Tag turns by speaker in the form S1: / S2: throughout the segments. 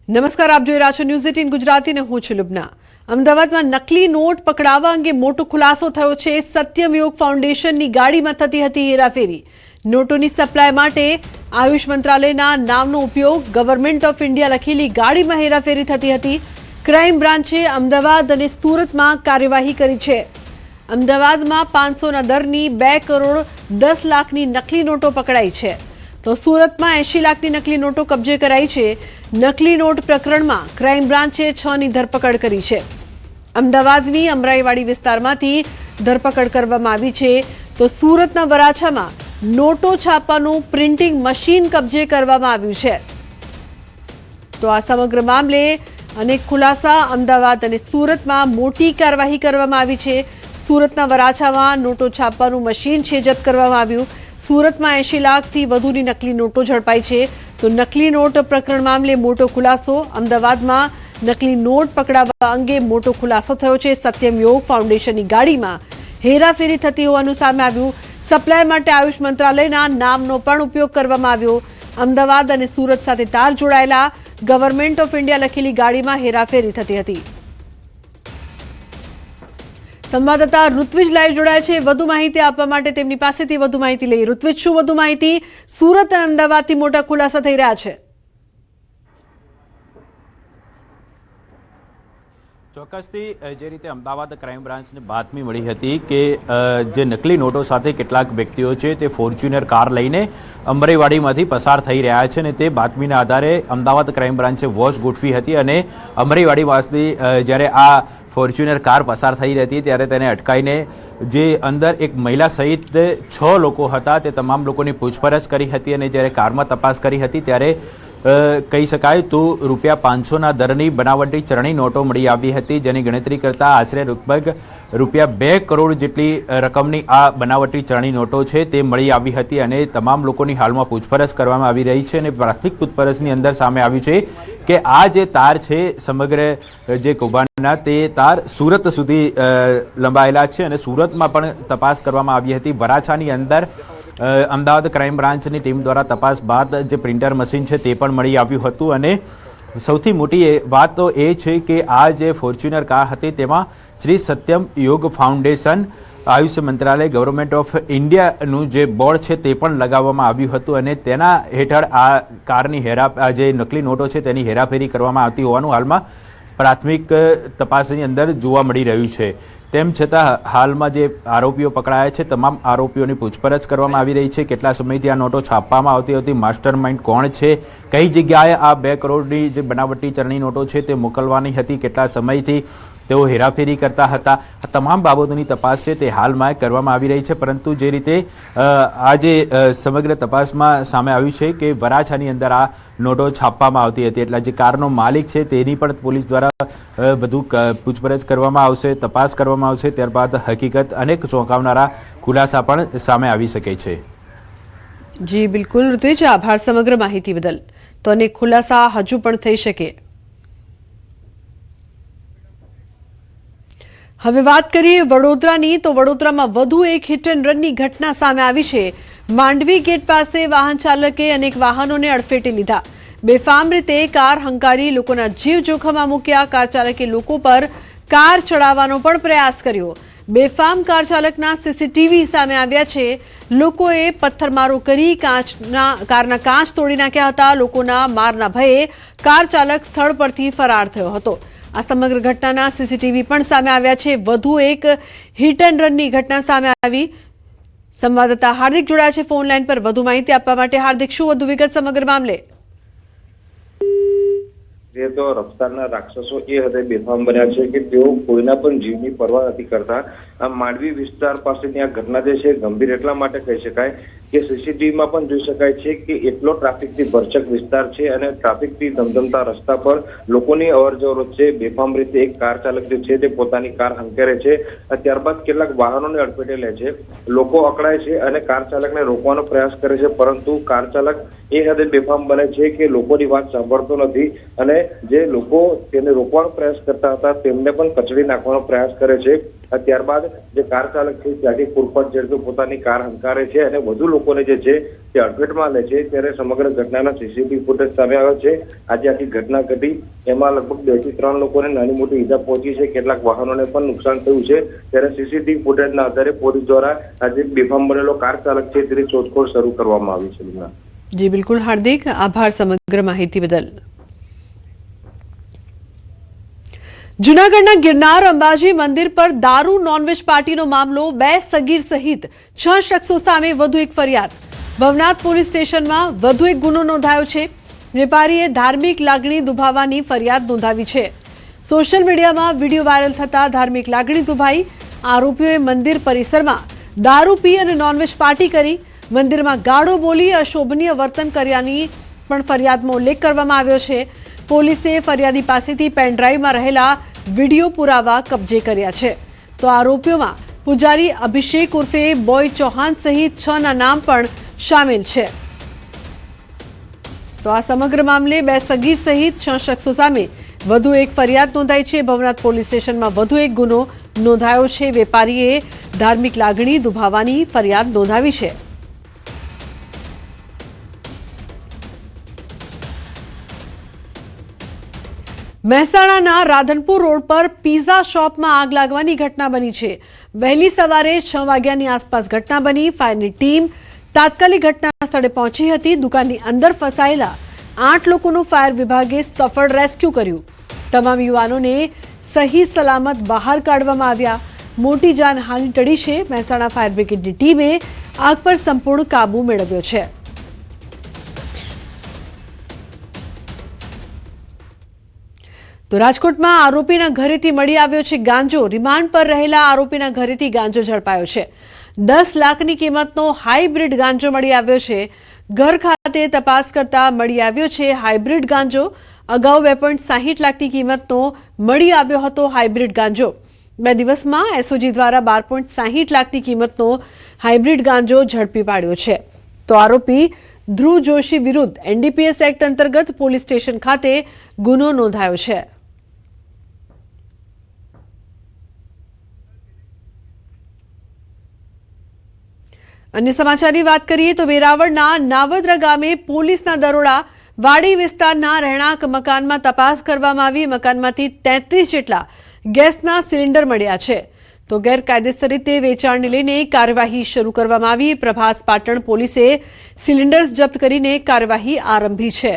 S1: નમસ્કાર, આપ જોઈ રહ્યા છો ન્યૂઝ 18 ગુજરાતી ને હું છું લુબના। અમદાવાદમાં નકલી નોટ પકડાવા અંગે મોટો ખુલાસો થયો છે। સત્યમ યોગ ફાઉન્ડેશનની ગાડીમાં થતી હતી હેરાફેરી। નોટોની સપ્લાય માટે આયુષ મંત્રાલયના નામનો ઉપયોગ, ગવર્મેન્ટ ઓફ ઇન્ડિયા લખેલી ગાડીમાં હેરાફેરી થતી હતી। ક્રાઇમ બ્રાન્ચે અમદાવાદ અને સુરતમાં કાર્યવાહી કરી છે। અમદાવાદમાં 500ના દરની 2 કરોડ 10 લાખની નકલી નોટો પકડાઈ છે, તો સુરતમાં 80 લાખની નકલી નોટો કબજે કરાઈ છે। નકલી નોટ પ્રકરણમાં ક્રાઇમ બ્રાન્ચે 6ની ધરપકડ કરી છે। અમદાવાદની અમરાઈવાડી વિસ્તારમાંથી ધરપકડ કરવામાં આવી છે, તો સુરતના વરાછામાં નોટો છાપવાનું પ્રિન્ટિંગ મશીન કબજે કરવામાં આવ્યું છે। તો આ સમગ્ર મામલે અનેક ખુલાસા અમદાવાદ અને સુરતમાં મોટી કાર્યવાહી કરવામાં આવી છે। સુરતના વરાછામાં નોટો છાપવાનું મશીન છે જપ્ત કરવામાં આવ્યું। સુરતમાં 80 લાખથી વધુની નકલી નોટો ઝડપાઈ છે, તો નકલી નોટ પ્રકરણ મામલે મોટો ખુલાસો। અમદાવાદમાં નકલી નોટ પકડાવા અંગે મોટો ખુલાસો થયો છે। સત્યમ યોગ ફાઉન્ડેશનની ગાડીમાં હેરાફેરી થતી હોવાનું સામે આવ્યું। સપ્લાય માટે આયુષ મંત્રાલયના નામનો પણ ઉપયોગ કરવામાં આવ્યો। અમદાવાદ અને સુરત સાથે તાર જોડાયેલા ગવર્મેન્ટ ઓફ ઇન્ડિયા લખેલી ગાડીમાં હેરાફેરી થતી હતી। સંવાદદાતા ઋત્વિજ લાઈવ જોડાય છે, વધુ માહિતી આપવા માટે તેમની પાસેથી વધુ માહિતી લઈએ। ઋત્વિજ, શું વધુ માહિતી? સુરત અને અમદાવાદથી મોટા ખુલાસા થઈ રહ્યા છે।
S2: ચોક્કસથી જે રીતે અમદાવાદ ક્રાઇમ બ્રાન્ચને બાતમી મળી હતી કે જે નકલી નોટો સાથે કેટલાક વ્યક્તિઓ છે તે ફોર્ચ્યુનર કાર લઈને અમરાઈવાડીમાંથી પસાર થઈ રહ્યા છે, અને તે બાતમીના આધારે અમદાવાદ ક્રાઇમ બ્રાન્ચે વોચ ગોઠવી હતી અને અમરાઈવાડીમાંથી જ્યારે આ ફોર્ચ્યુનર કાર પસાર થઈ રહી હતી ત્યારે તેને અટકાઈને જે અંદર એક મહિલા સહિત 6 લોકો હતા તે તમામ લોકોની પૂછપરછ કરી હતી, અને જ્યારે કારમાં તપાસ કરી હતી ત્યારે કહી શકાય તો ₹500ના દરની બનાવટી ચલણી નોટો મળી આવી હતી, જેની ગણતરી કરતાં આશરે લગભગ ₹2 કરોડ જેટલી રકમની આ બનાવટી ચલણી નોટો છે તે મળી આવી હતી, અને તમામ લોકોની હાલમાં પૂછપરછ કરવામાં આવી રહી છે। અને પ્રાથમિક પૂછપરછની અંદર સામે આવ્યું છે કે આ જે તાર છે સમગ્ર જે કૌભાંડના તે તાર સુરત સુધી લંબાયેલા છે, અને સુરતમાં પણ તપાસ કરવામાં આવી હતી। વરાછાની અંદર અમદાવાદ ક્રાઇમ બ્રાન્ચની ટીમ દ્વારા તપાસ બાદ જે પ્રિન્ટર મશીન છે તે પણ મળી આવ્યું હતું, અને સૌથી મોટી વાત તો એ છે કે આ જે ફોર્ચ્યુનર કાર હતી તેમાં શ્રી સત્યમ યોગ ફાઉન્ડેશન, આયુષ મંત્રાલય, ગવર્મેન્ટ ઓફ ઇન્ડિયાનું જે બોર્ડ છે તે પણ લગાવવામાં આવ્યું હતું, અને તેના હેઠળ આ કારની જે નકલી નોટો છે તેની હેરાફેરી કરવામાં આવતી હોવાનું હાલમાં પ્રાથમિક તપાસની અંદર જોવા મળી રહ્યું છે। તેમ છતાં હાલમાં જે આરોપીઓ પકડાયા છે તમામ આરોપીઓની પૂછપરછ કરવામાં આવી રહી છે। કેટલા સમયથી આ નોટો છાપવામાં આવતી હતી, માસ્ટર માઇન્ડ કોણ છે, કઈ જગ્યાએ આ 2 કરોડની જે બનાવટી ચલણી નોટો છે તે મોકલવાની હતી, કેટલા સમયથી તેઓ હેરાફેરી કરતા હતા, આ તમામ બાબતોની તપાસ છે તે હાલમાં કરવામાં આવી રહી છે। પરંતુ જે રીતે આ જે સમગ્ર તપાસમાં સામે આવ્યું છે કે વરાછાની અંદર આ નોટો છાપવામાં આવતી હતી, એટલે જે કારનો માલિક છે તેની પણ પોલીસ દ્વારા વધુ પૂછપરછ કરવામાં આવશે, તપાસ કરવામાં આવશે, ત્યારબાદ હકીકત અનેક ચોંકાવનારા ખુલાસા પણ સામે આવી શકે છે।
S1: જી બિલકુલ ઋત્વિજ, આભાર સમગ્ર માહિતી બદલ। તો અનેક ખુલાસા હજુ પણ થઈ શકે। હવે વાત કરીએ વડોદરાની, તો વડોદરામાં વધુ એક હિટ એન્ડ રનની ઘટના સામે આવી છે। માંડવી ગેટ પાસે વાહન ચાલકે અનેક વાહનોને અડફેટે લીધા। બેફામ રીતે કાર હંકારી લોકોના જીવ જોખમમાં મૂક્યા। કાર ચાલકે લોકો પર કાર ચડાવવાનો પણ પ્રયાસ કર્યો। બેફામ કાર ચાલકના સીસીટીવી સામે આવ્યા છે। લોકોએ પથ્થરમારો કરી કારના કાચ તોડી નાખ્યા હતા। લોકોના મારના ભયે કાર ચાલક સ્થળ પરથી ફરાર થયો હતો। આ સમગ્ર ઘટનાના સીસીટીવી પણ સામે આવ્યા છે। વધુ એક હિટ એન્ડ રનની ઘટના સામે આવી। સંવાદદાતા હાર્દિક જોડાયા છે ફોન લાઈન પર વધુ માહિતી આપવા માટે। હાર્દિક, શું વધુ વિગત સમગ્ર મામલે?
S3: તો રફતારના રાક્ષસો એ હદે બેફામ બન્યા છે કે તેઓ કોઈના પણ જીવની પરવા નથી કરતા। આ માંડવી વિસ્તાર પાસેની આ ઘટના જે છે ગંભીર એટલા માટે કહી શકાય કે સીસીટીવીમાં પણ જોઈ શકાય છે કે એટલો ટ્રાફિકથી ભરચક વિસ્તાર છે, અને ટ્રાફિકથી ધમધમતા રસ્તા પર લોકોની અવરજવર વચ્ચે બેફામ રીતે એક કાર ચાલક જે છે તે પોતાની કાર હંકેરે છે। ત્યારબાદ કેટલાક વાહનોને અડફેટે લે છે। લોકો અકળાય છે અને કાર ચાલકને રોકવાનો પ્રયાસ કરે છે, પરંતુ કાર ચાલક એ હદે બેફામ બને છે કે લોકોની વાત સાંભળતો નથી, અને જે લોકો તેને રોકવાનો પ્રયાસ કરતા હતા તેમને પણ કચડી નાખવાનો પ્રયાસ કરે છે। ત્યારબાદ જે કાર ચાલક છે ત્યાંથી પૂરપટ ઝડપે પોતાની કાર હંકારે છે અને વધુ લોકોને જે છે તે અડફેટમાં લે છે। ત્યારે સમગ્ર ઘટનાના સીસીટીવી ફૂટેજ સામે આવ્યો છે। આજે આખી ઘટના ઘટી એમાં લગભગ 2 થી 3 લોકોને નાની મોટી ઈજા પહોંચી છે, કેટલાક વાહનોને પણ નુકસાન થયું છે। ત્યારે સીસીટીવી ફૂટેજના આધારે પોલીસ દ્વારા આજે બેફામ બનેલો કાર ચાલક છે તેની શોધખોળ શરૂ કરવામાં આવી છે।
S1: જી બિલકુલ હાર્દિક, આભાર સમગ્ર માહિતી બદલ। જૂનાગઢના ગિરનાર અંબાજી મંદિર પર દારૂ નોનવેજ પાર્ટીનો મામલો, 2 સગીર સહિત 6 શખ્સો સામે વધુ એક ફરિયાદ। ભવનાથ પોલીસ સ્ટેશનમાં વધુ એક ગુનો નોંધાયો છે। વેપારીએ ધાર્મિક લાગણી દુભાવવાની ફરિયાદ નોંધાવી છે। સોશિયલ મીડિયામાં વિડીયો વાયરલ થતા ધાર્મિક લાગણી દુભાઈ। આરોપીઓએ મંદિર પરિસરમાં દારૂ પી અને નોનવેજ પાર્ટી કરી, મંદિરમાં ગાળો બોલી અશોભનીય વર્તન કર્યાની પણ ફરિયાદમાં ઉલ્લેખ કરવામાં આવ્યો છે। પોલીસે ફરિયાદી પાસેથી પેનડ્રાઈવમાં રહેલા વિડીયો પુરાવા કબજે કર્યા છે। તો આરોપીઓમાં પૂજારી અભિષેક ઉર્ફે બોય ચૌહાણ સહિત 6 ના નામ પણ શામેલ છે। તો આ સમગ્ર મામલે 2 સગીર સહિત 6 શખ્સો સામે વધુ એક ફરિયાદ નોંધાઈ છે। ભવનાથ પોલીસ સ્ટેશનમાં વધુ એક ગુનો નોંધાયો છે। વેપારીએ ધાર્મિક લાગણી દુભાવવાની ફરિયાદ નોંધાવી છે। મહેસાણાના રાધનપુર રોડ પર પીઝા શોપમાં આગ લાગવાની ઘટના બની છે। વહેલી સવારે 6 વાગ્યાની આસપાસ ઘટના બની। ફાયરની ટીમ તાત્કાલિક ઘટના સ્થળે પહોંચી હતી। દુકાનની અંદર ફસાયેલા 8 લોકોનું ફાયર વિભાગે સફળ રેસ્ક્યુ કર્યું। તમામ યુવાનોને સહી સલામત બહાર કાઢવામાં આવ્યા। મોટી જાનહાનિ ટળી છે। મહેસાણા ફાયર બ્રિગેડની ટીમે આગ પર સંપૂર્ણ કાબુ મેળવ્યો છે। તો રાજકોટમાં આરોપીના ઘરેથી મળી આવ્યો છે ગાંજો। રિમાન્ડ પર રહેલા આરોપીના ઘરેથી ગાંજો ઝડપાયો છે। 10 લાખની કિંમતનો હાઇબ્રિડ ગાંજો મળી આવ્યો છે। ઘર ખાતે તપાસ કરતા મળી આવ્યો છે હાઇબ્રિડ ગાંજો। અગાઉ 2.60 લાખની કિંમતનો મળી આવ્યો હતો હાઇબ્રિડ ગાંજો। 2 દિવસમાં એસઓજી દ્વારા 12.60 લાખની કિંમતનો હાઇબ્રિડ ગાંજો ઝડપી પાડ્યો છે। તો આરોપી ધ્રુવ જોશી વિરુદ્ધ એનડીપીએસ એક્ટ અંતર્ગત પોલીસ સ્ટેશન ખાતે ગુનો નોંધાયો છે। અન્ય સમાચારની વાત કરીએ તો વેરાવળના નાવદરા ગામે પોલીસના દરોડા। વાડી વિસ્તારના રહેણાંક મકાનમાં તપાસ કરવામાં આવી। મકાનમાંથી 33 જેટલા ગેસના સિલિન્ડર મળ્યા છે। તો ગેરકાયદેસર રીતે વેચાણને લઈને કાર્યવાહી શરૂ કરવામાં આવી। પ્રભાસ પાટણ પોલીસે સિલિન્ડર્સ જપ્ત કરીને કાર્યવાહી આરંભી છે।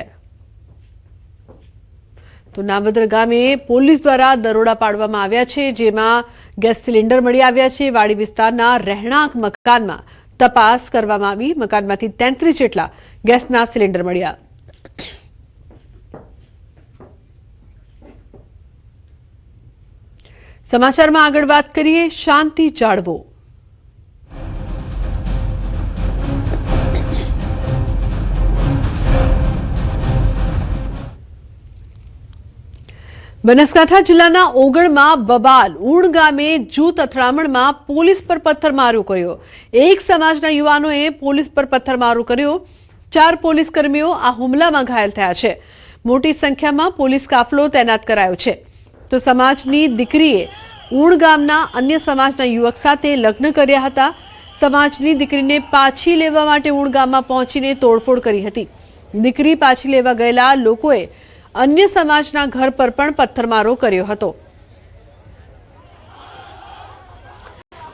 S1: તો નાવદરા ગામે પોલીસ દ્વારા દરોડા પાડવામાં આવ્યા છે, જેમાં ગેસ સિલિન્ડર મળી આવ્યા છે। વાડી વિસ્તારના રહેણાંક મકાનમાં તપાસ કરવામાં આવી। મકાનમાંથી 33 જેટલા ગેસના સિલિન્ડર મળ્યા। સમાચારમાં આગળ વાત કરીએ, શાંતિ જાળવો। બનાસકાંઠા જિલ્લાના ઓગળમાં બબાલ ઉણ ગામે જૂથ અથડામણમાં પોલીસ પર પથ્થરમારો કર્યો। એક સમાજના યુવાનોએ પોલીસ પર પથ્થરમારો કર્યો। 4 પોલીસ કર્મીઓ આ હુમલામાં ઘાયલ થયા છે। મોટી સંખ્યામાં પોલીસ કાફલો તૈનાત કરાયો છે। તો સમાજની દીકરીએ ઉણ ગામના અન્ય સમાજના યુવક સાથે લગ્ન કર્યા હતા। સમાજની દીકરીને પાછી લેવા માટે ઉણ ગામમાં પહોંચીને તોડફોડ કરી હતી। દીકરી પાછી લેવા ગયેલા લોકોએ અન્ય સમાજના ઘર પર પણ પથ્થરમારો કર્યો હતો।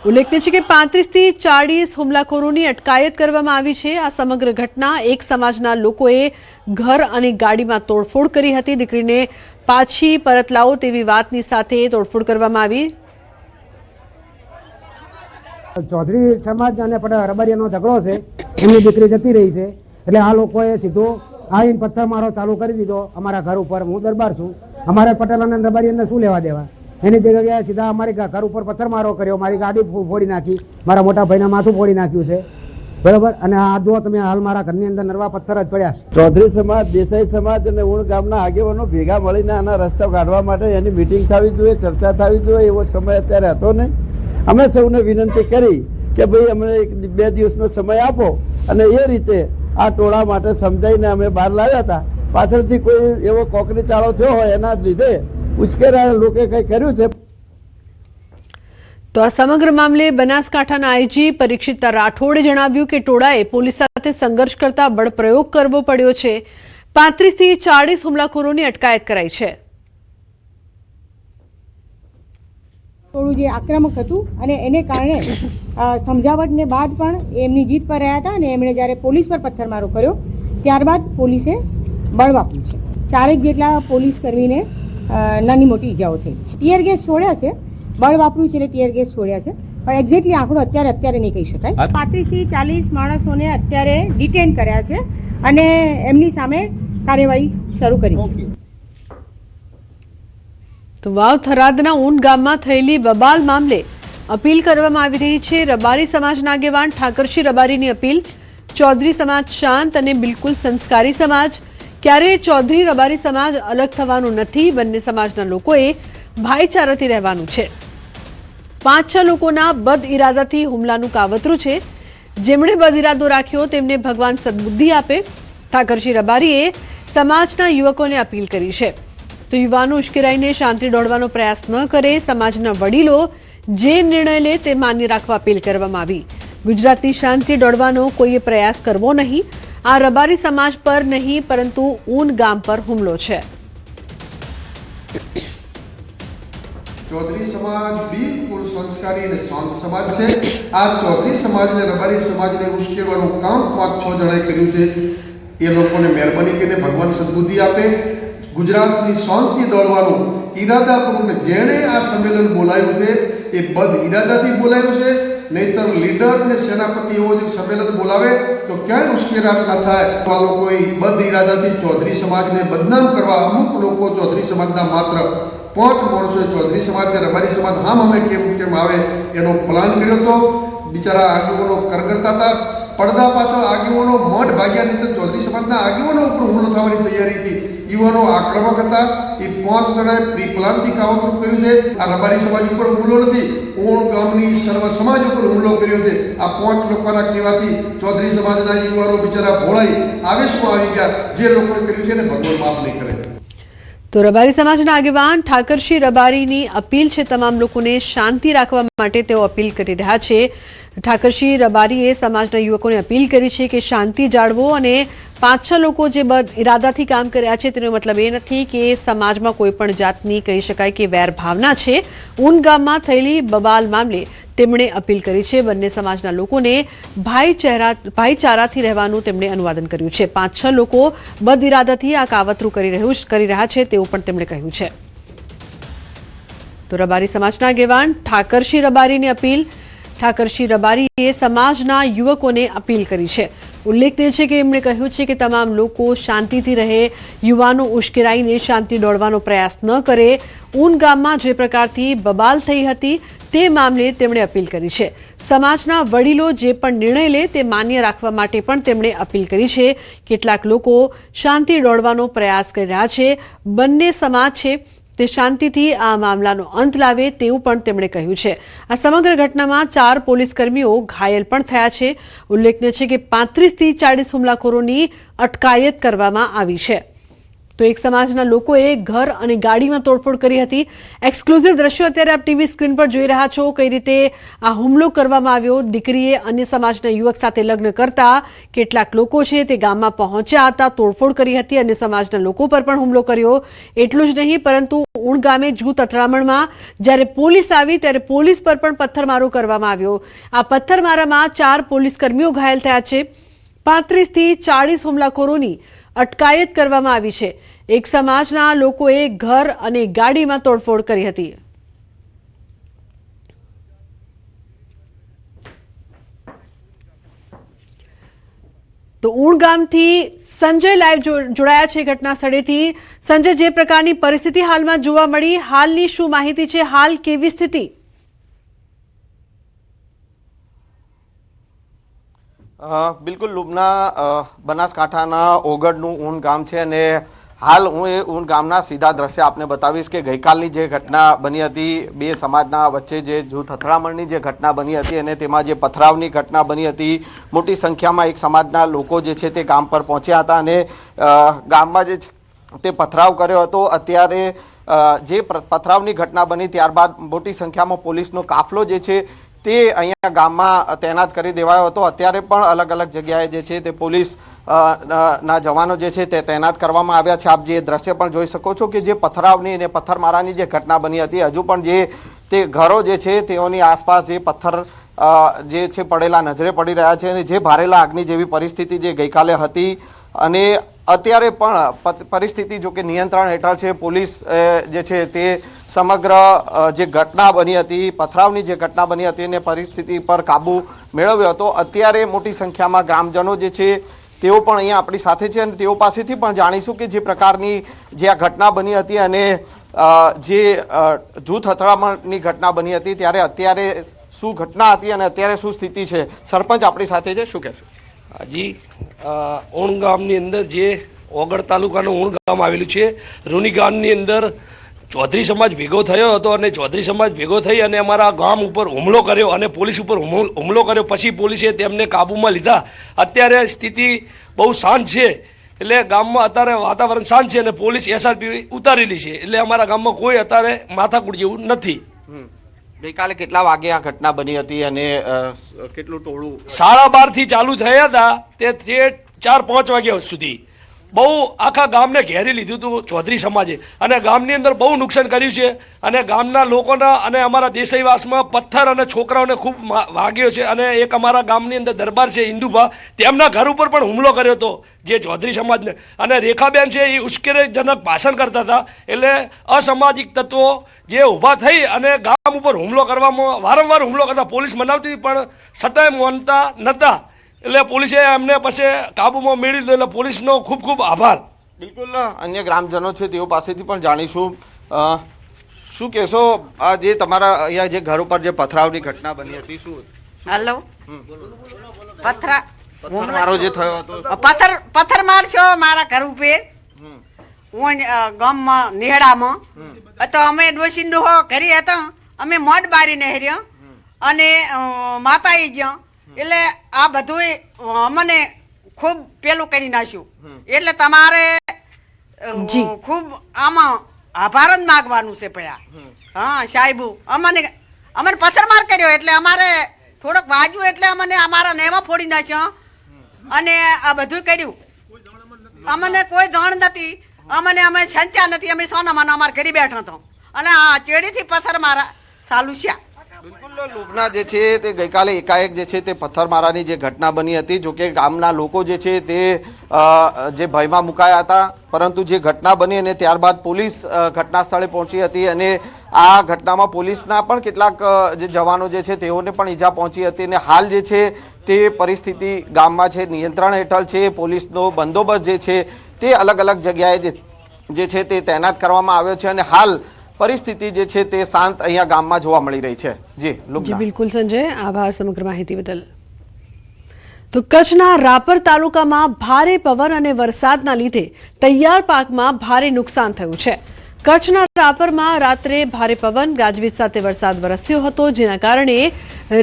S1: ઉલ્લેખનીય છે કે 35 થી 40 હુમલાખોરોની અટકાયત કરવામાં આવી છે। આ સમગ્ર ઘટના એક સમાજના લોકોએ ઘર અને ગાડીમાં તોડફોડ કરી હતી। દીકરીને પાછી પરત લાવો તેવી વાતની સાથે તોડફોડ કરવામાં આવી।
S4: ચૌધરી સમાજ અને રબારીયાનો ઝઘડો છે, એમની દીકરી જતી રહી છે, એટલે આ લોકોએ સીધો આવીને પથ્થરમારો ચાલુ કરી દીધો અમારા ઘર ઉપર। હું દરબાર છું, અમારે પટેલ અને રબારીયાને શું લેવા દેવા? એની જગ્યાએ સીધા અમારી ઘર ઉપર પથ્થરમારો કર્યો। મારી ગાડી ફોડી નાખી, મારા મોટા ભાઈના માથું ફોડી નાખ્યું છે, બરોબર। અને આ જુઓ તમે, હાલ મારા ઘરની અંદર નરવા પથ્થર જ પડ્યા છે।
S5: ચૌધરી સમાજ, દેસાઈ સમાજ અને ઉણ ગામના આગેવાનો ભેગા મળીને આના રસ્તા કાઢવા માટે એની મિટિંગ થવી જોઈએ, ચર્ચા થવી જોઈએ, એવો સમય અત્યારે હતો નહીં। અમે સૌને વિનંતી કરી કે ભાઈ અમને 2 દિવસનો સમય આપો, અને એ રીતે આ ટોળા માટે સમજાઈને અમે બહાર લાવ્યા હતા। પાછળથી કોઈ એવો કોકરી ચાળો થયો હોય એના લીધે ઉશ્કેરાયેલા લોકોએ કંઈ કર્યું છે।
S1: તો આ સમગ્ર મામલે બનાસકાંઠાના આઈજી પરીક્ષિત રાઠોડે જણાવ્યું કે ટોળાએ પોલીસ સાથે સંઘર્ષ કરતા બળપ્રયોગ કરવો પડ્યો છે. 35 થી 40 હુમલાખોરોની અટકાયત કરાઈ છે.
S6: થોડું જે આક્રમક હતું અને એને કારણે સમજાવટને બાદ પણ એમની જીત પર રહ્યા હતા અને એમણે જ્યારે પોલીસ પર પથ્થરમારો કર્યો ત્યારબાદ પોલીસે બળ વાપર્યું છે. 4 જેટલા પોલીસ કર્મીને નાની મોટી ઈજાઓ થઈ છે. ટીયર ગેસ છોડ્યા છે, બળ વાપર્યું છે એટલે ટીયર ગેસ છોડ્યા છે, પણ એક્ઝેક્ટલી આંકડો અત્યારે નહીં કહી શકાય. 35 થી 40 માણસોને અત્યારે ડિટેન કર્યા છે અને એમની સામે કાર્યવાહી શરૂ કરી છે.
S1: તો વાવ થરાદના ઊન ગામમાં થયેલી બબાલ મામલે અપીલ કરવામાં આવી રહી છે. રબારી સમાજના આગેવાન ઠાકરસિંહ રબારીની અપીલ. ચૌધરી સમાજ શાંત અને બિલકુલ સંસ્કારી સમાજ. ક્યારેય ચૌધરી રબારી સમાજ અલગ થવાનું નથી. બંને સમાજના લોકોએ ભાઈચારાથી રહેવાનું છે. 5-6 લોકોના બદ ઇરાદાથી હુમલાનું કાવતરું છે. જેમણે બદ ઇરાદો રાખ્યો તેમને ભગવાન સદબુદ્ધિ આપે. ઠાકરસિંહ રબારીએ સમાજના યુવકોને અપીલ કરી છે. તો યુવાનો ઉશ્કેરાઈને શાંતિ દોડવાનો પ્રયાસ ન કરે. સમાજના વડીલો જે નિર્ણય લે તે માન્ય રાખવા અપીલ કરવામાં આવી. ગુજરાતની શાંતિ દોડવાનો કોઈએ પ્રયાસ કરવો નહીં. આ રબારી સમાજ પર નહીં પરંતુ ઊન ગામ પર હુમલો છે.
S7: ચૌધરી સમાજ બિલકુલ સંસ્કારી અને શાંત સમાજ છે. આ ચૌધરી સમાજને રબારી સમાજને ઉશ્કેરવાનું કામ 5-6 જણાએ કર્યું છે. એ લોકોને મહેરબાની કરીને ભગવાન સદબુદ્ધિ આપે. ગુજરાતની શાંતિ દોડવાનું ઈરાદાપૂર્વક જેણે આ સંમેલન બોલાવ્યું છે એ બદ ઈરાદાથી બોલાવ્યું છે. નહીતર લીડર ને સેનાપતિ એવો જે સંમેલન બોલાવે તો ક્યાંય ઉશ્કેરાટ ના થાય. આ લોકોએ બદ ઈરાદાથી ચૌધરી સમાજને બદનામ કરવા અમુક લોકો ચૌધરી સમાજના માત્ર 5 માણસોએ ચૌધરી સમાજને રબારી સમાજ અમે કેમ આવે એનો પ્લાન કર્યો હતો. બિચારા આગેવાનો કરગરતા હતા. પડદા પાછળ આગેવાનો મઠ ભાગ્યા નહીં તો ચૌધરી સમાજના આગેવાનો ઉપર હુમલો થવાની તૈયારી હતી. યુવાનો આક્રમક હતા. એ 5 જણાએ પ્રી પ્લાનથી કાવતરું કર્યું છે. આ રબારી સમાજ ઉપર હુમલો નથી, ઊણ ગામની સર્વ સમાજ ઉપર હુમલો કર્યો છે. આ 5 લોકોના કહેવાથી ચૌધરી સમાજના યુવાનો બિચારા ભોળાઈ આવેશમાં આવી ગયા. જે લોકોએ કર્યું છે એને ભગવાન માફ નહીં કરે.
S1: તો રબારી સમાજના આગેવાન ઠાકરસિંહ રબારીની અપીલ છે તમામ લોકોને શાંતિ રાખવા માટે. તેઓ અપીલ કરી રહ્યા છે. ઠાકરસિંહ રબારીએ સમાજના યુવકોને અપીલ કરી છે કે શાંતિ જાળવો અને 5-6 લોકો જે બદ ઇરાદાથી કામ કર્યા છે તેનો મતલબ એ નથી કે સમાજમાં કોઈ પણ જાતની કહી શકાય કે વેર ભાવના છે. ઊન ગામમાં થયેલી બબાલ મામલે તેમણે અપીલ કરી છે. બંને સમાજના લોકોને ભાઈચારાથી રહેવાનું તેમણે અનુવાદન કર્યું છે. 5-6 લોકો બદ ઇરાદાથી આ કાવતરું કરી રહ્યા છે તેવું પણ તેમણે કહ્યું છે. તો રબારી સમાજના આગેવાન ઠાકરસિંહ રબારીની અપીલ. ઠાકરસિંહ રબારીએ સમાજના યુવકોને અપીલ કરી છે. ઉલ્લેખનીય છે કે એમણે કહ્યું છે કે તમામ લોકો શાંતિથી રહે. યુવાનો ઉશ્કેરાઈને શાંતિ દોડવાનો પ્રયાસ ન કરે. ઊન ગામમાં જે પ્રકારથી બબાલ થઈ હતી તે મામલે તેમણે અપીલ કરી છે. સમાજના વડીલો જે પણ નિર્ણય લે તે માન્ય રાખવા માટે પણ તેમણે અપીલ કરી છે. કેટલાક લોકો શાંતિ દોડવાનો પ્રયાસ કરી રહ્યા છે. બંને સમાજ છે તે શાંતિથી આ મામલાનો અંત લાવે તેવું પણ તેમણે કહ્યું છે. આ સમગ્ર ઘટનામાં 4 પોલીસકર્મીઓ ઘાયલ પણ થયા છે. ઉલ્લેખનીય છે કે 35 થી 40 હુમલાખોરોની અટકાયત કરવામાં આવી છે. તો એક સમાજના લોકોએ ઘર અને ગાડીમાં તોડફોડ કરી હતી. એક્સક્લુઝિવ દ્રશ્યો અત્યારે આપ ટીવી સ્ક્રીન પર જોઈ રહ્યા છો. કઈ રીતે આ હુમલો કરવામાં આવ્યો. દીકરીએ અન્ય સમાજના યુવક સાથે લગ્ન કરતા કેટલાક લોકો છે તે ગામમાં પહોંચ્યા હતા, તોડફોડ કરી હતી અને સમાજના લોકો પર પણ હુમલો કર્યો. એટલું જ નહીં પરંતુ ઊણ ગામે જૂથ અથડામણમાં જ્યારે પોલીસ આવી ત્યારે પોલીસ પર પણ પથ્થરમારો કરવામાં આવ્યો. આ પથ્થરમારામાં 4 પોલીસકર્મીઓ ઘાયલ થયા છે. 35 થી 40 હુમલાખોરોની અટકાયત કરવામાં આવી છે. એક સમાજના લોકોએ ઘર અને ગાડીમાં તોડફોડ કરી હતી. તો ઊણ ગામથી સંજય લાઈવ જોડાયા છે ઘટના સ્થળેથી. સંજય, જે પ્રકારની પરિસ્થિતિ હાલમાં જોવા મળી, હાલની શું માહિતી છે? હાલ કેવી સ્થિતિ?
S8: બિલકુલ લુબના બનાસકાંઠાના ઓગળનું ઊન ગામ છે અને હાલ હું એ ઊન ગામના સીધા દ્રશ્ય આપને બતાવીશ કે ગઈકાલની જે ઘટના બની હતી, 2 સમાજના વચ્ચે જે જૂથ અથડામણની જે ઘટના બની હતી અને તેમાં જે પથરાવની ઘટના બની હતી, મોટી સંખ્યામાં એક સમાજના લોકો જે છે તે ગામ પર પહોંચ્યા હતા અને ગામમાં જે તે પથરાવ કર્યો હતો. અત્યારે જે પથરાવની ઘટના બની ત્યારબાદ મોટી સંખ્યામાં પોલીસનો કાફલો જે છે તે અહીંયા ગામમાં તૈનાત કરી દેવાયો હતો. અત્યારે પણ અલગ અલગ જગ્યાએ જે છે તે પોલીસ ના જવાનો જે છે તે તૈનાત કરવામાં આવ્યા છે. આપ જે દ્રશ્ય પણ જોઈ શકો છો કે જે પથરાવની અને પથ્થરમારાની જે ઘટના બની હતી, હજુ પણ જે તે ઘરો જે છે તેઓની આસપાસ જે પથ્થર જે છે પડેલા નજરે પડી રહ્યા છે અને જે ભારેલા આગની જેવી પરિસ્થિતિ જે ગઈકાલે હતી અને અત્યારે પણ પરિસ્થિતિ જો કે નિયંત્રણ હેઠળ છે. પોલીસ જે છે તે સમગ્ર જે ઘટના બની હતી, પથરાવની જે ઘટના બની હતી એને પરિસ્થિતિ પર કાબુ મેળવ્યો હતો. અત્યારે મોટી સંખ્યામાં ગ્રામજનો જે છે તેઓ પણ અહીંયા આપણી સાથે છે અને તેઓ પાસેથી પણ જાણીશું કે જે પ્રકારની જે આ ઘટના બની હતી અને જે જૂથ અથડામણની ઘટના બની હતી ત્યારે અત્યારે શું ઘટના હતી અને અત્યારે શું સ્થિતિ છે. સરપંચ આપણી સાથે છે, શું કહેશો?
S9: જી, ઊણ ગામની અંદર જે ઓગળ તાલુકાનું ઊણ ગામ આવેલું છે, રૂની ગામની અંદર ચૌધરી સમાજ ભેગો થયો હતો અને ચૌધરી સમાજ ભેગો થઈ અને અમારા ગામ ઉપર હુમલો કર્યો અને પોલીસ ઉપર હુમલો કર્યો. પછી પોલીસે તેમને કાબૂમાં લીધા. અત્યારે સ્થિતિ બહુ શાંત છે, એટલે ગામમાં અત્યારે વાતાવરણ શાંત છે અને પોલીસ SRP ઉતારેલી છે, એટલે અમારા ગામમાં કોઈ અત્યારે માથાકૂટ જેવું નથી.
S8: ગઈકાલે કેટલા વાગે આ ઘટના બની હતી અને કેટલું ટોળું?
S9: 12:30 થી ચાલુ થયા હતા તે 4-5 વાગ્યા સુધી બહુ આખા ગામને ઘેરી લીધું હતું ચૌધરી સમાજે અને ગામની અંદર બહુ નુકસાન કર્યું છે અને ગામના લોકોના અને અમારા દેસાઈવાસમાં પથ્થર અને છોકરાઓને ખૂબ વાગ્યો છે. અને એક અમારા ગામની અંદર દરબાર છે હિન્દુભા, તેમના ઘર ઉપર પણ હુમલો કર્યો હતો જે ચૌધરી સમાજને. અને રેખાબેન છે એ ઉશ્કેરજનક ભાષણ કરતા હતા, એટલે અસામાજિક તત્વો જે ઊભા થઈ અને ગામ ઉપર હુમલો કરવામાં વારંવાર હુમલો કરતા. પોલીસ મનાવતી પણ છતાંય માનતા નહોતા, એટલે પોલીસે એમને પછી કાબુમાં મેળવી લીધો. એટલે પોલીસનો ખૂબ ખૂબ આભાર.
S8: બિલકુલ, અન્ય ગ્રામજનો છે તેઓ પાસેથી પણ જાણીશું. શું કહેશો, આ જે તમારા અહીંયા જે ઘર ઉપર જે પથરાવની ઘટના બની હતી, શું?
S10: હેલો,
S8: પથ્થરમારો જે થયો હતો,
S10: પથ્થર મારશો મારા ઘર ઉપર હું ગામમાં નેહડામાં તો અમે ડોસીનો ઘરે હતા, અમે મોઢ બારીને હેર્યા અને માતા આવી ગયા, એટલે આ બધું અમને ખૂબ પેલું કરી નાખ્યું. એટલે તમારે ખૂબ આમાં આભાર જ માગવાનું છે પયા. હા સાહેબુ, અમને પથ્થરમાર કર્યો એટલે અમારે થોડોક વાજ્યું એટલે અમને અમારા નેવા ફોડી નાખ્યા અને આ બધું કર્યું. અમને કોઈ જાણ નથી, અમે સંચ્યા નથી, અમે સોનામાં અમારા ઘરે બેઠા હતો અને આ ચેડીથી પથ્થર મારા ચાલુ છે.
S8: બિલકુલ, લુબના જે છે તે ગઈકાલે એકાએક જે છે તે પથ્થરમારાની જે ઘટના બની હતી, જોકે ગામના લોકો જે છે તે જે ભયમાં મુકાયા હતા, પરંતુ જે ઘટના બની અને ત્યારબાદ પોલીસ ઘટના સ્થળે પહોંચી હતી અને આ ઘટનામાં પોલીસના પણ કેટલાક જે જવાનો જે છે તેઓને પણ ઈજા પહોંચી હતી અને હાલ જે છે તે પરિસ્થિતિ ગામમાં છે નિયંત્રણ હેઠળ છે. પોલીસનો બંદોબસ્ત જે છે તે અલગ અલગ જગ્યાએ જે છે તે તૈનાત કરવામાં આવ્યો છે અને હાલ પરિસ્થિતિ જે છે તે શાંત અહીંયા ગામમાં જોવા મળી રહી છે. જી લુબના.
S1: બિલકુલ સંજય, આભાર સમગ્ર માહિતી બદલ. તો કચ્છના રાપર તાલુકામાં ભારે પવન અને વરસાદના લીધે તૈયાર પાકમાં ભારે નુકસાન થયું છે. કચ્છના રાપરમાં રાત્રે ભારે પવન ગાજવીજ સાથે વરસાદ વરસ્યો હતો, જેના કારણે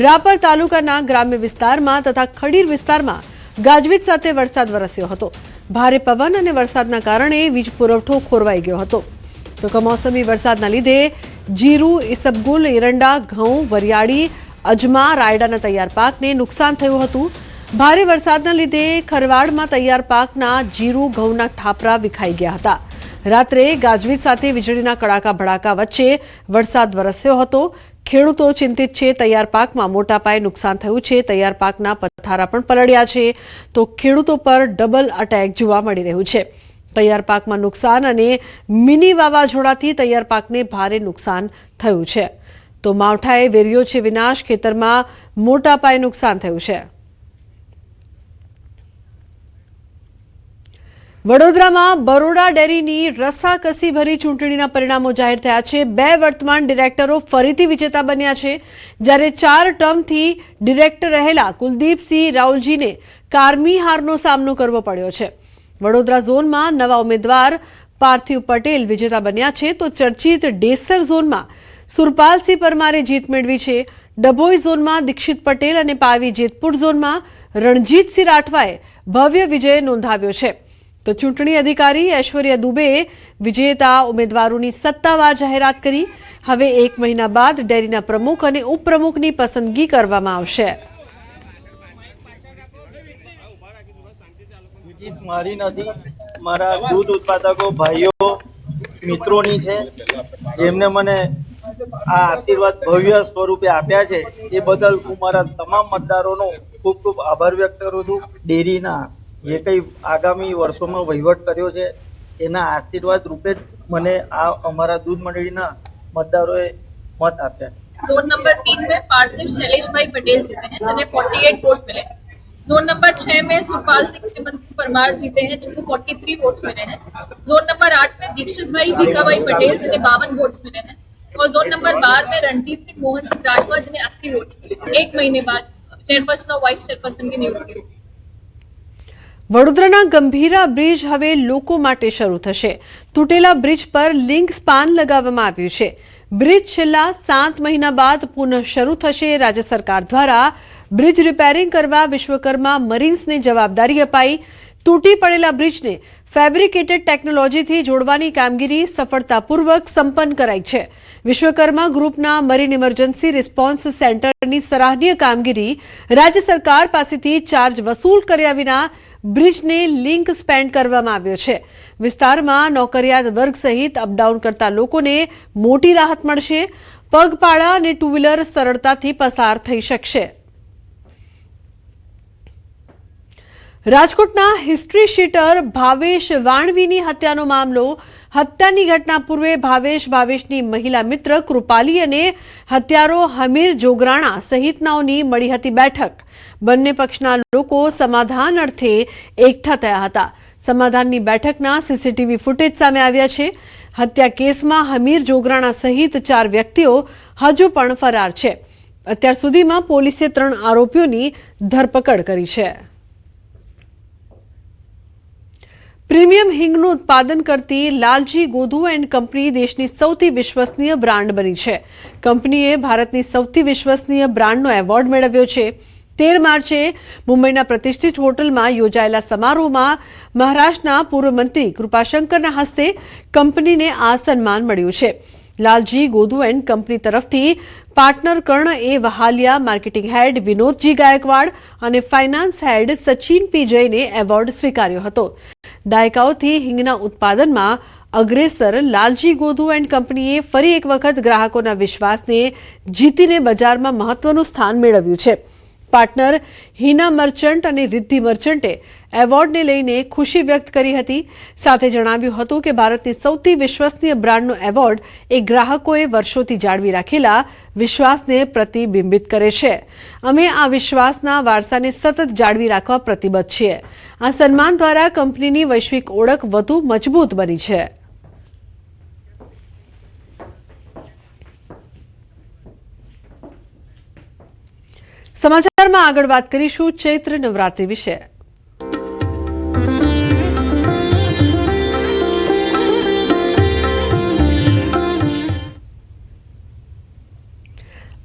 S1: રાપર તાલુકાના ગ્રામ્ય વિસ્તારમાં તથા ખડીર વિસ્તારમાં ગાજવીજ સાથે વરસાદ વરસ્યો હતો. ભારે પવન અને વરસાદના કારણે વીજ પુરવઠો ખોરવાઈ ગયો હતો. તો કમોસમી વરસાદના લીધે જીરું, ઈસબગુલ, એરંડા, ઘઉં, વરિયાળી, અજમા, રાયડાના તૈયાર પાકને નુકસાન થયું હતું. ભારે વરસાદના લીધે ખરવાડમાં તૈયાર પાકના જીરું, ઘઉંના ઠાપરા વિખાઈ ગયા હતા. રાત્રે ગાજવીજ સાથે વીજળીના કડાકા ભડાકા વચ્ચે વરસાદ વરસ્યો હતો. ખેડૂતો ચિંતિત છે. તૈયાર પાકમાં મોટા પાયે નુકસાન થયું છે. તૈયાર પાકના પથ્થારા પણ પલળ્યા છે. તો ખેડૂતો પર ડબલ અટેક જોવા મળી રહ્યું છે. તૈયાર પાકમાં નુકસાન અને મિની વાવાઝોડાથી તૈયાર પાકને ભારે નુકસાન થયું છે. તો માવઠાએ વેર્યો છે વિનાશ. ખેતરમાં મોટા પાયે નુકસાન થયું છે. વડોદરામાં બરોડા ડેરીની રસાકસી ભરી ચૂંટણીના પરિણામો જાહેર થયા છે. 2 વર્તમાન ડિરેક્ટરો ફરીથી વિજેતા બન્યા છે, જ્યારે 4 ટર્મથી ડિરેક્ટર રહેલા કુલદીપસિંહ રાઉલજીને કારમી હારનો સામનો કરવો પડ્યો છે. વડોદરા ઝોનમાં નવા ઉમેદવાર પાર્થિવ પટેલ વિજેતા બન્યા છે, તો ચર્ચિત ડેસર ઝોનમાં સુરપાલસિંહ પરમારે જીત મેળવી છે. ડભોઈ ઝોનમાં દીક્ષિત પટેલ અને પાવી જેતપુર ઝોનમાં રણજીતસિંહ રાઠવાએ ભવ્ય વિજય નોંધાવ્યો છે. તો ચૂંટણી અધિકારી ઐશ્વર્યા દુબેએ વિજેતા ઉમેદવારોની સત્તાવાર જાહેરાત કરી. હવે 1 મહિના બાદ ડેરીના પ્રમુખ અને ઉપપ્રમુખની પસંદગી કરવામાં આવશે.
S11: મારી નથી, મારા દૂધ ઉત્પાદકો ભાઈઓ મિત્રોની છે, જેમને મને આ આશીર્વાદ ભવ્ય સ્વરૂપે આપ્યા છે. એ બદલ હું મારા તમામ મતદારોનો ખૂબ ખૂબ આભાર વ્યક્ત કરું છું. ડેરીના જે કંઈ આગામી વર્ષોમાં વહીવટ કર્યો છે એના આશીર્વાદ રૂપે જ મને આ અમારા દૂધ મંડળીના મતદારોએ મત આપ્યા.
S12: जोन नंबर 3 में पार्थिव शैलेश भाई पटेल जीते हैं जिन्हें 48 वोट मिले. जोन नंबर 6 में सुरपाल सिंह चिमन सिंह परमार जीते हैं जिनको 43 वोट्स मिले हैं. जोन नंबर 8 में दीक्षित भाई भीखा भाई पटेल जिन्हें 52 वोट्स मिले हैं. और जोन नंबर 12 में रणजीत सिंह मोहन सिंह राठवा जिन्हें 80 वोट्स मिले. 1 महीने बाद चेयरपर्सन और वाइस चेयरपर्सन की नियुक्ति हुई.
S1: વડોદરાના ગંભીરા બ્રિજ હવે લોકો માટે શરૂ થશે. તૂટેલા બ્રિજ પર લિંક સ્પાન લગાવવામાં આવ્યું છે. બ્રિજ છેલ્લા 7 મહિના બાદ પુનઃ શરૂ થશે. રાજ્ય સરકાર દ્વારા બ્રિજ રિપેરિંગ કરવા વિશ્વકર્મા મરીન્સને જવાબદારી અપાઈ. તૂટી પડેલા બ્રિજને ફેબ્રિકેટેડ ટેકનોલોજીથી જોડવાની કામગીરી સફળતાપૂર્વક સંપન્ન કરાઈ છે. વિશ્વકર્મા ગ્રુપના મરીન ઇમરજન્સી રિસ્પોન્સ સેન્ટરની સરાહનીય કામગીરી રાજ્ય સરકાર પાસેથી ચાર્જ વસૂલ કર્યા વિના બ્રિજને લિંક સ્પેન્ડ કરવામાં આવ્યો છે. વિસ્તારમાં નોકરિયાત વર્ગ સહિત અપડાઉન કરતા લોકોને મોટી રાહત મળશે. પગપાળા અને ટુ વ્હીલર સરળતાથી પસાર થઈ શકશે. રાજકોટના હિસ્ટ્રી શીટર ભાવેશ વાણવીની હત્યાનો મામલો. હત્યાની ઘટના પૂર્વે ભાવેશની મહિલા મિત્ર કૃપાલી અને હત્યારો હમીર જોગરાણા સહિતનાઓની મળી હતી બેઠક. બંને પક્ષના લોકો સમાધાન અર્થે એકઠા થયા હતા. સમાધાનની બેઠકના સીસીટીવી ફૂટેજ સામે આવ્યા છે. હત્યા કેસમાં હમીર જોગરાણા સહિત 4 વ્યક્તિઓ હજુ પણ ફરાર છે. અત્યાર સુધીમાં પોલીસે 3 આરોપીઓની ધરપકડ કરી છે. પ્રીમિયમ હિંગનું ઉત્પાદન કરતી લાલજી ગોધુ એન્ડ કંપની દેશની સૌથી વિશ્વસનીય બ્રાન્ડ બની છે. કંપનીએ ભારતની સૌથી વિશ્વસનીય બ્રાન્ડનો એવોર્ડ મેળવ્યો છે. 13 માર્ચે મુંબઈના પ્રતિષ્ઠિત હોટલમાં યોજાયેલા સમારોહમાં મહારાષ્ટ્રના પૂર્વ મંત્રી કૃપાશંકરના હસ્તે કંપનીને આ સન્માન મળ્યું છે. લાલજી ગોધુ એન્ડ કંપની તરફથી પાર્ટનર કર્ણ એ વહાલિયા, માર્કેટિંગ હેડ વિનોદજી ગાયકવાડ અને ફાઇનાન્સ હેડ સચિન પી જૈને એવોર્ડ સ્વીકાર્યો હતો. દાયકાઓથી હિંગના ઉત્પાદનમાં અગ્રેસર લાલજી ગોધુ એન્ડ કંપનીએ ફરી એક વખત ગ્રાહકોના વિશ્વાસને જીતીને બજારમાં મહત્વનું સ્થાન મેળવ્યું છે. પાર્ટનર હિના મર્ચન્ટ અને રિદ્ધિ મર્ચન્ટે એવોર્ડને લઈને ખુશી વ્યક્ત કરી હતી. સાથે જણાવ્યું હતું કે ભારતની સૌથી વિશ્વસનીય બ્રાન્ડનો એવોર્ડ એ ગ્રાહકોએ વર્ષોથી જાળવી રાખેલા વિશ્વાસને પ્રતિબિંબિત કરે છે. અમે આ વિશ્વાસના વારસાને સતત જાળવી રાખવા પ્રતિબદ્ધ છીએ. આ સન્માન દ્વારા કંપનીની વૈશ્વિક ઓળખ વધુ મજબૂત બની છે. સમાચારમાં આગળ વાત કરીશું ચૈત્ર નવરાત્રી વિશે.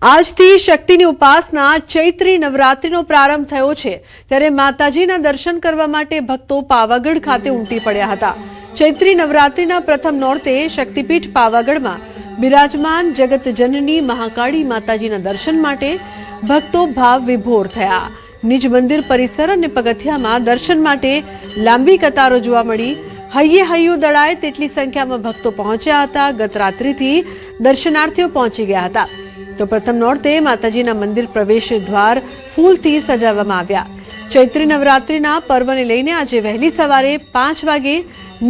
S1: આજથી શક્તિની ઉપાસના ચૈત્રી નવરાત્રીનો પ્રારંભ થયો છે. ત્યારે માતાજીના દર્શન કરવા માટે ભક્તો પાવાગઢ ખાતે ઉમટી પડ્યા હતા. ચૈત્રી નવરાત્રીના પ્રથમ નોરતે શક્તિપીઠ પાવાગઢમાં બિરાજમાન જગતજનની મહાકાળી માતાજીના દર્શન માટે ભક્તો ભાવ વિભોર થયા. નિજ મંદિર પરિસર અને પગથિયામાં દર્શન માટે લાંબી કતારો જોવા મળી. હૈયે હૈયું દળાય તેટલી સંખ્યામાં ભક્તો પહોંચ્યા હતા. ગત રાત્રિથી દર્શનાર્થીઓ પહોંચી ગયા હતા. તો પ્રથમ નોરતે માતાજીના મંદિર પ્રવેશ દ્વાર ફૂલથી સજાવવામાં આવ્યા. ચૈત્રી નવરાત્રીના પર્વને લઈને આજે વહેલી સવારે 5 વાગે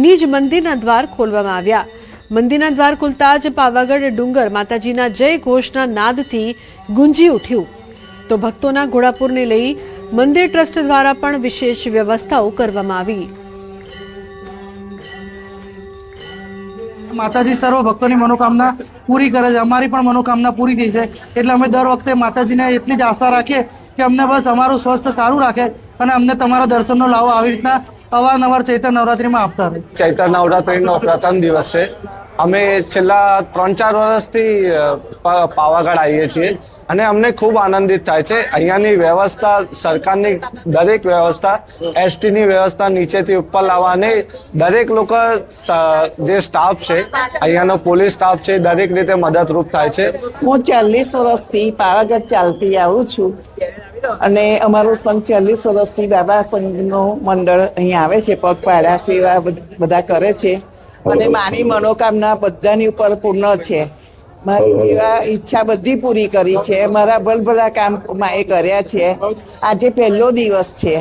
S1: નિજ મંદિરના દ્વાર ખોલવામાં આવ્યા. મંદિરના દ્વાર ખુલતા જ પાવાગઢ ડુંગર માતાજીના જય ઘોષના નાદથી ગુંજી ઉઠ્યું. તો ભક્તોના ઘોડાપુરને લઈ મંદિર ટ્રસ્ટ દ્વારા પણ વિશેષ વ્યવસ્થાઓ કરવામાં આવી.
S13: માતાજી સર્વ ભક્તોની મનોકામના પૂરી કરે છે. અમારી પણ મનોકામના પૂરી થઈ છે. એટલે અમે દર વખતે માતાજીને એટલી જ આશા રાખીએ કે અમને બસ અમારું સ્વાસ્થ્ય સારું રાખે અને અમને તમારા દર્શનનો લાવો આવી રીતના અવારનવાર ચૈત્ર નવરાત્રીમાં આપતા રહે.
S14: ચૈત્ર નવરાત્રીનો પ્રથમ દિવસ છે. અમે છેલ્લા 3-4 વર્ષથી પાવાગઢ આવીએ છીએ અને અમને ખૂબ આનંદિત થાય છે. અહીંયાની વ્યવસ્થા, સરકારની દરેક વ્યવસ્થા, એસટીની વ્યવસ્થા નીચેથી ઉપર લાવવાની, દરેક લોકો જે સ્ટાફ છે, અહીંયાનો પોલીસ સ્ટાફ છે, દરેક રીતે મદદરૂપ થાય છે.
S15: હું 40 વર્ષથી પાવાગઢ ચાલતી આવું છું અને અમારું સંઘ 40 વર્ષથી બાબા સંઘનું મંડળ અહીં આવે છે. પગપાળા સેવા બધા કરે છે અને મારી મનોકામના બધાની ઉપર પૂર્ણ છે. મારી સેવા ઈચ્છા બધી પૂરી કરી છે. મારા ભલભલા કામ એ કર્યા છે. આજે પહેલો દિવસ છે,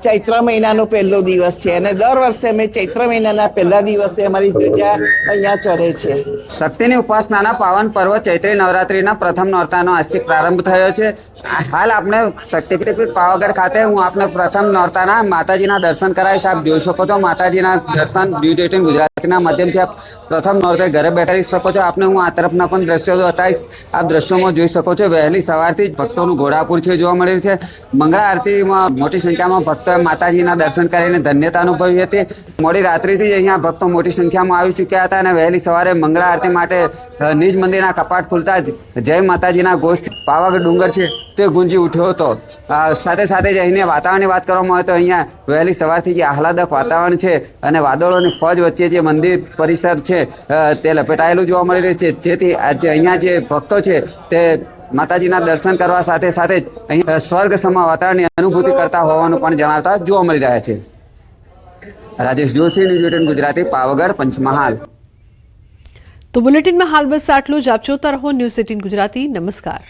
S15: ચૈત્ર મહિનાનો પહેલો દિવસ છે અને દર વર્ષે અમે ચૈત્ર મહિનાના પહેલા દિવસે અમારી ધજા અહીંયા ચડે છે.
S16: શક્તિની ઉપાસનાના પાવન પર્વ ચૈત્રી નવરાત્રીના પ્રથમ નોરતાનો આજથી પ્રારંભ થયો છે. હાલ આપણે શક્તિપીઠ પાવાગઢ ખાતે હું આપને પ્રથમ નોરતાના માતાજીના દર્શન કરાવીશ. આપ જોઈ શકો છો માતાજીના દર્શન ન્યૂઝ 18 ગુજરાતીના માધ્યમથી આપ પ્રથમ નોરતે ઘરે બેઠા શકો છો. આપને હું આ તરફના પણ દ્રશ્યો બતાવીશ. આપ દ્રશ્યોમાં જોઈ શકો છો વહેલી સવારથી જ ભક્તોનું ઘોડાપુર છે જોવા મળી રહ્યું છે. મંગળા આરતીમાં મોટી સંખ્યામાં ભક્તોએ માતાજીના દર્શન કરીને ધન્યતા અનુભવી હતી. મોડી રાત્રિથી જ અહીંયા ભક્તો મોટી સંખ્યામાં આવી ચૂક્યા હતા અને વહેલી સવારે મંગળા આરતી માટે નિજ મંદિરના કપાટ ખુલતા જ જય માતાજીના ઘોષ પાવાગઢ ડુંગર છે તે ગુંજી ઉઠ્યો હતો. સાથે સાથે જ અહીંની વાતાવરણની વાત કરવામાં આવે તો અહીંયા વહેલી સવારથી જે આહલાદક વાતાવરણ છે અને વાદળોની ફોજ વચ્ચે જે મંદિર પરિસર છે તે લપેટાયેલું જોવા મળી રહ્યું છે. જેથી અહીંયા જે ભક્તો છે તે માતાજીના દર્શન કરવા સાથે સાથે જ અહીં સ્વર્ગ સમા વાતાવરણની અનુભૂતિ કરતા હોવાનું પણ જણાવતા જોવા મળી રહ્યા છે. રાજેશ જોશી, ન્યૂઝ 18 ગુજરાતી, પાવાગઢ, પંચમહાલ.
S1: તો બુલેટિનમાં હાલ બસ આટલું જ. આપ જોતા રહો ન્યૂઝ 18 ગુજરાતી. નમસ્કાર.